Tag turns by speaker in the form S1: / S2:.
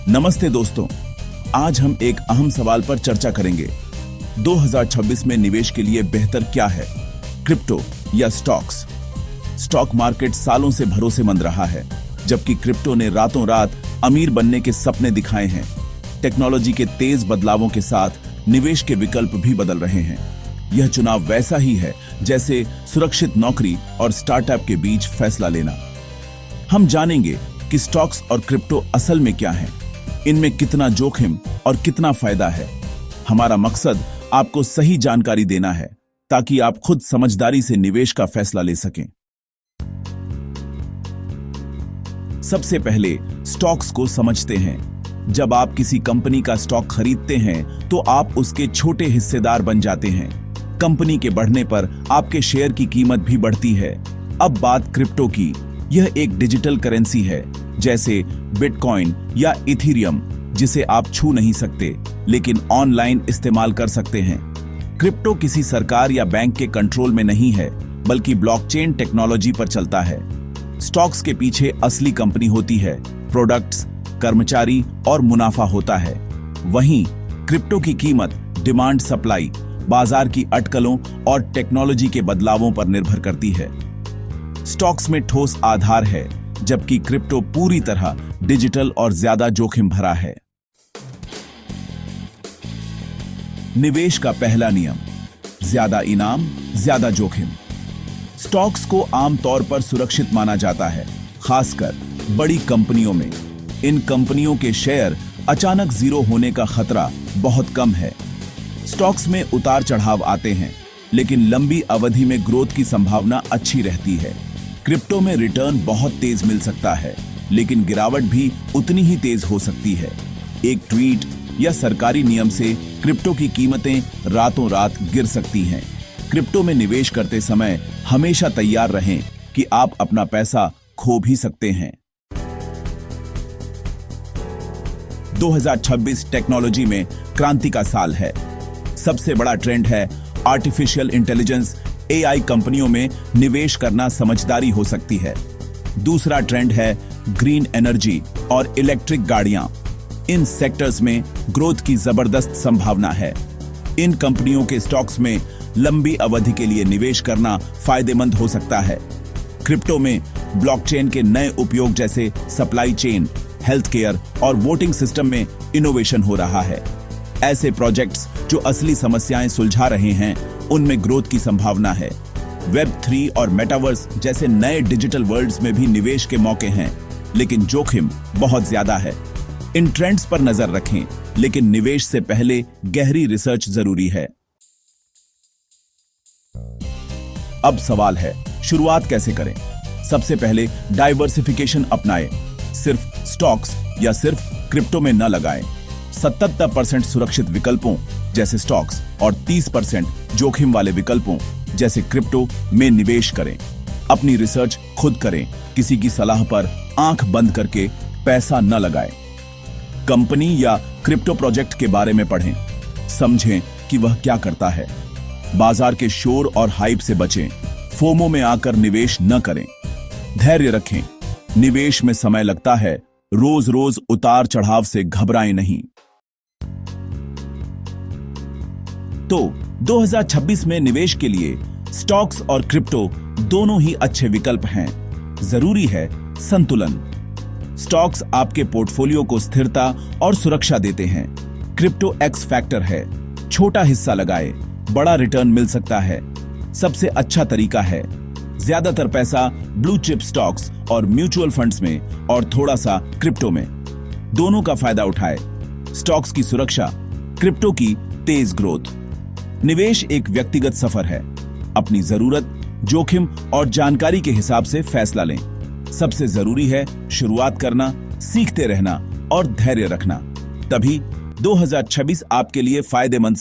S1: नमस्ते दोस्तों, आज हम एक अहम सवाल पर चर्चा करेंगे। 2026 में निवेश के लिए बेहतर क्या है, क्रिप्टो या स्टॉक्स? स्टॉक मार्केट सालों से भरोसेमंद रहा है, जबकि क्रिप्टो ने रातों रात अमीर बनने के सपने दिखाए हैं। टेक्नोलॉजी के तेज बदलावों के साथ निवेश के विकल्प भी बदल रहे हैं। यह चुनाव वैसा ही है जैसे सुरक्षित नौकरी और स्टार्टअप के बीच फैसला लेना। हम जानेंगे कि स्टॉक्स और क्रिप्टो असल में क्या है, इनमें कितना जोखिम और कितना फायदा है। हमारा मकसद आपको सही जानकारी देना है ताकि आप खुद समझदारी से निवेश का फैसला ले सकें। सबसे पहले स्टॉक्स को समझते हैं। जब आप किसी कंपनी का स्टॉक खरीदते हैं तो आप उसके छोटे हिस्सेदार बन जाते हैं। कंपनी के बढ़ने पर आपके शेयर की कीमत भी बढ़ती है। अब बात क्रिप्टो की। यह एक डिजिटल करेंसी है, जैसे बिटकॉइन या इथेरियम, जिसे आप छू नहीं सकते लेकिन ऑनलाइन इस्तेमाल कर सकते हैं। क्रिप्टो किसी सरकार या बैंक के कंट्रोल में नहीं है, बल्कि ब्लॉकचेन टेक्नोलॉजी पर चलता है। स्टॉक्स के पीछे असली कंपनी होती है, प्रोडक्ट्स, कर्मचारी और मुनाफा होता है। वहीं क्रिप्टो की कीमत डिमांड सप्लाई, बाजार की अटकलों और टेक्नोलॉजी के बदलावों पर निर्भर करती है। स्टॉक्स में ठोस आधार है, जबकि क्रिप्टो पूरी तरह डिजिटल और ज्यादा जोखिम भरा है। निवेश का पहला नियम: ज्यादा इनाम, ज्यादा जोखिम। स्टॉक्स को आमतौर पर सुरक्षित माना जाता है, खासकर बड़ी कंपनियों में। इन कंपनियों के शेयर अचानक जीरो होने का खतरा बहुत कम है। स्टॉक्स में उतार चढ़ाव आते हैं, लेकिन लंबी अवधि में ग्रोथ की संभावना अच्छी रहती है। क्रिप्टो में रिटर्न बहुत तेज मिल सकता है, लेकिन गिरावट भी उतनी ही तेज हो सकती है। एक ट्वीट या सरकारी नियम से क्रिप्टो की कीमतें रातों रात गिर सकती हैं। क्रिप्टो में निवेश करते समय हमेशा तैयार रहें कि आप अपना पैसा खो भी सकते हैं। 2026 टेक्नोलॉजी में क्रांति का साल है। सबसे बड़ा ट्रेंड है आर्टिफिशियल इंटेलिजेंस। AI कंपनियों में निवेश करना समझदारी हो सकती है। दूसरा ट्रेंड है ग्रीन एनर्जी और इलेक्ट्रिक गाड़ियां। इन सेक्टर्स में ग्रोथ की जबरदस्त संभावना है। इन कंपनियों के स्टॉक्स में लंबी अवधि के लिए निवेश करना फायदेमंद हो सकता है। क्रिप्टो में ब्लॉकचेन के नए उपयोग जैसे सप्लाई चेन, हेल्थ केयर और वोटिंग सिस्टम में इनोवेशन हो रहा है। ऐसे प्रोजेक्ट्स जो असली समस्याएं सुलझा रहे हैं, उनमें ग्रोथ की संभावना है। वेब 3 और मेटावर्स जैसे नए डिजिटल वर्ल्ड्स में भी निवेश के मौके हैं, लेकिन जोखिम बहुत ज्यादा है। इन ट्रेंड्स पर नजर रखें, लेकिन निवेश से पहले गहरी रिसर्च जरूरी है। अब सवाल है, शुरुआत कैसे करें? सबसे पहले डाइवर्सिफिकेशन अपनाएं। सिर्फ स्टॉक्स या सिर्फ क्रिप्टो में न लगाएं। 77% सुरक्षित विकल्पों जैसे स्टॉक्स और 30% जोखिम वाले विकल्पों जैसे क्रिप्टो में निवेश करें। अपनी रिसर्च खुद करें, किसी की सलाह पर आंख बंद करके पैसा न लगाएं। कंपनी या क्रिप्टो प्रोजेक्ट के बारे में पढ़ें, समझें कि वह क्या करता है। बाजार के शोर और हाइप से बचें। फोमो में आकर निवेश न करें। धैर्य रखें, निवेश में समय लगता है, रोज रोज उतार चढ़ाव से घबराएं नहीं। तो 2026 में निवेश के लिए स्टॉक्स और क्रिप्टो दोनों ही अच्छे विकल्प हैं। जरूरी है संतुलन। स्टॉक्स आपके पोर्टफोलियो को स्थिरता और सुरक्षा देते हैं। क्रिप्टो एक्स फैक्टर है, छोटा हिस्सा लगाए, बड़ा रिटर्न मिल सकता है। सबसे अच्छा तरीका है ज्यादातर पैसा ब्लू चिप स्टॉक्स और म्यूचुअल फंड्स में और थोड़ा सा क्रिप्टो में। दोनों का फायदा उठाए। स्टॉक्स की सुरक्षा, क्रिप्टो की तेज ग्रोथ। निवेश एक व्यक्तिगत सफर है। अपनी जरूरत, जोखिम और जानकारी के हिसाब से फैसला लें। सबसे जरूरी है शुरुआत करना, सीखते रहना और धैर्य रखना। तभी 2026 आपके लिए फायदेमंद